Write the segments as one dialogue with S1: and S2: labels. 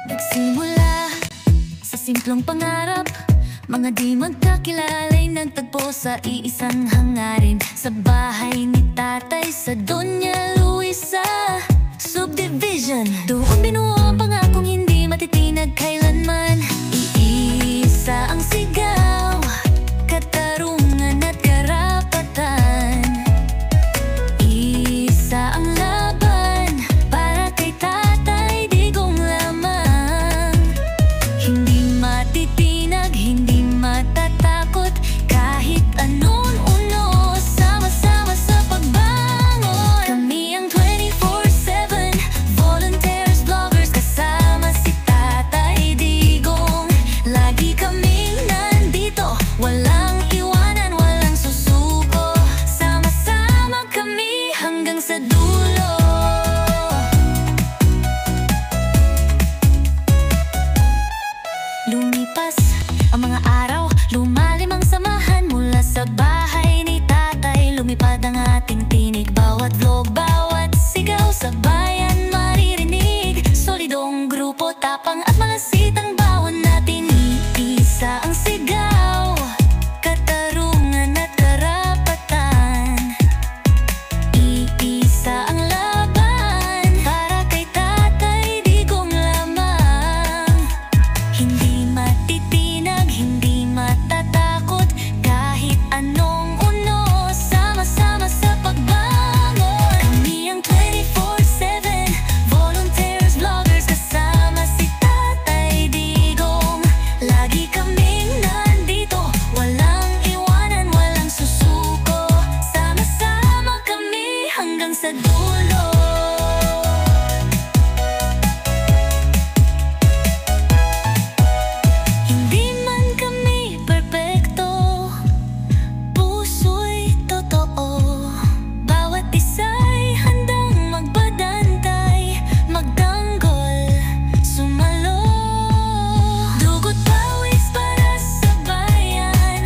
S1: Nagsimula sa simplong pangarap, mga di magkakilala'y nagtagpo sa iisang hangarin. Sa bahay ni tatay sa Doña Luisa Subdivision, doon binuo ang pangakong hindi matitinag kailanman. Iisa ang sigaw, katarungan at karapatan. Isa ang laban para kay Tatay Digong lamang. Hindi matitinag, hindi matatakot, kahit anong uno, sama-sama sa pagbangon. Kami ang 24/7 volunteers, vloggers, kasama si Tatay Digong. Lagi kaming nandito, walang iwanan, walang susuko. Sama-sama kami hanggang sa dulo. Lumipas ang mga araw, lumalim ang samahan. Mula sa bahay ni tatay, lumipad ang ating tinig. Bawat vlog, bawat sigaw sa bayan maririnig. Solidong grupo, tapang at malasit ang bawan natin. Iisa ang sigaw, katarungan at karapatan. Iisa ang laban para kay Tatay Digong lamang. Hindi matitinag, hindi matatakot, kahit anong uno, sama-sama sa pagbangon. Kami ang 24/7 volunteers, vloggers, kasama si Tatay Digong. Lagi kaming nandito, walang iwanan, walang susuko. Sama-sama kami hanggang sa dulo. Hindi man kami perpekto, puso'y totoo. Bawat isa'y handang magbadantay, magtanggol, sumalo. Dugo't pawis para sa bayan,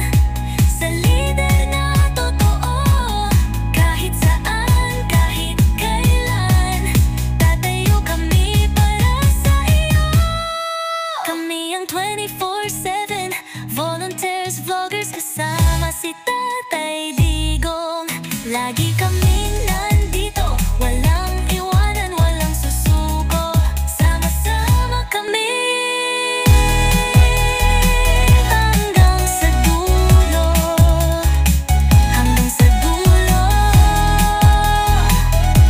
S1: sa lider na totoo. Kahit saan, kahit kailan, tatayo kami para sa iyo. Kami ang 24/7 volunteers, vloggers, kasama si Tatay Digong. Lagi kaming nandito, walang iwanan, walang susuko. Sama-sama kami hanggang sa dulo. Hanggang sa dulo.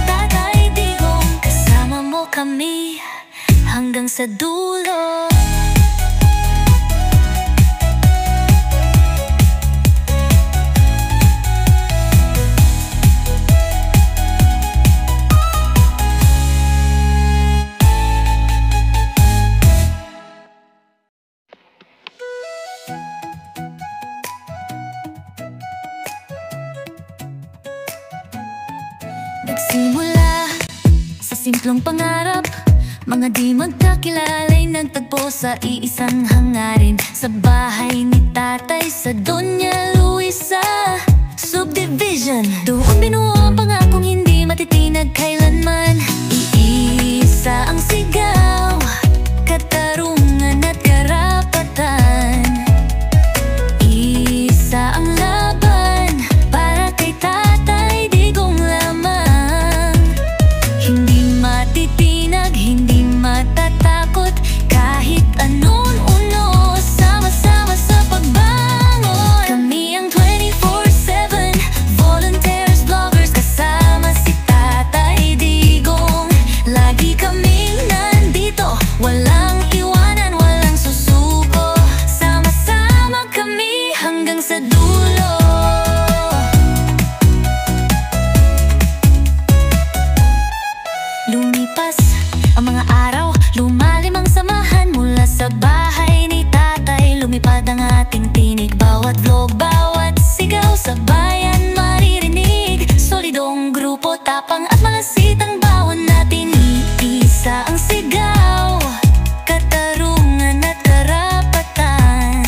S1: Tatay Digong, kasama mo kami hanggang sa dulo. Nagsimula sa simplong pangarap, mga di magkakilala'y nagtagpo sa iisang hangarin. Sa bahay ni tatay sa Doña Luisa Subdivision, doon binuo ang pangakong hindi matitinag kailanman. Iisa ang sigaw, katarungan at karapatan. Isa ang laban para kay Tatay Digong lamang. Hindi matitinag, hindi matatakot, kahit anong uno, sama-sama sa pagbangon. Kami ang 24/7 volunteers, vloggers, kasama si Tatay Digong. Lagi kaming nandito, walang iwanan, walang susuko. Sama-sama kami hanggang sa dulo. Lumipas ang mga araw, lumalim ang samahan. Mula sa bahay ni tatay, lumipad ang ating tinig. Bawat vlog, bawat sigaw sa bayan maririnig. Solidong grupo, tapang at malasit ang bawan natin. Iisa ang sigaw, katarungan at karapatan.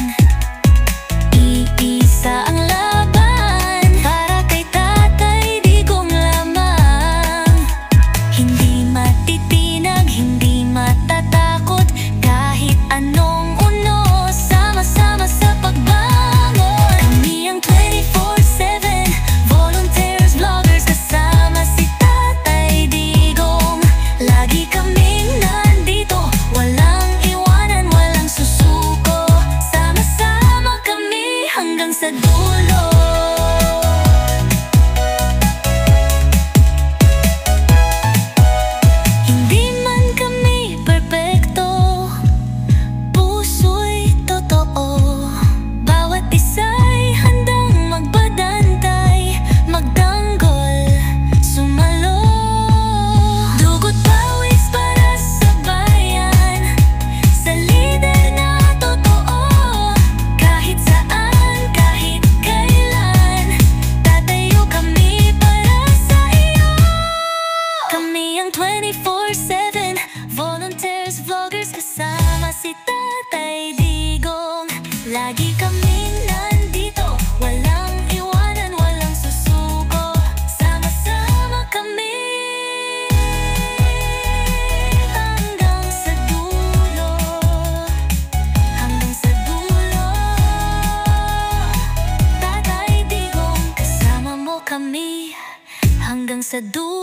S1: Iisa ang laban para kay Tatay Digong lamang. Hindi matitinag, hindi matatakot, dulo. Hindi man kami perpekto, puso'y totoo. Bawat isa'y handang magbadantay, magtanggol, sumalo. Dugo't pawis para sa bayan, sa lider na totoo. Kahit saan, kahit kailan, tatayo kami para sa iyo. Kami ang 24/7 volunteers, vloggers, kasama si Tatay Digong. Lagi kaming nandito, walang iwanan, walang susuko. Sama-sama kami hanggang sa dulo, hanggang sa dulo. Tatay Digong, kasama mo kami hanggang sa dulo.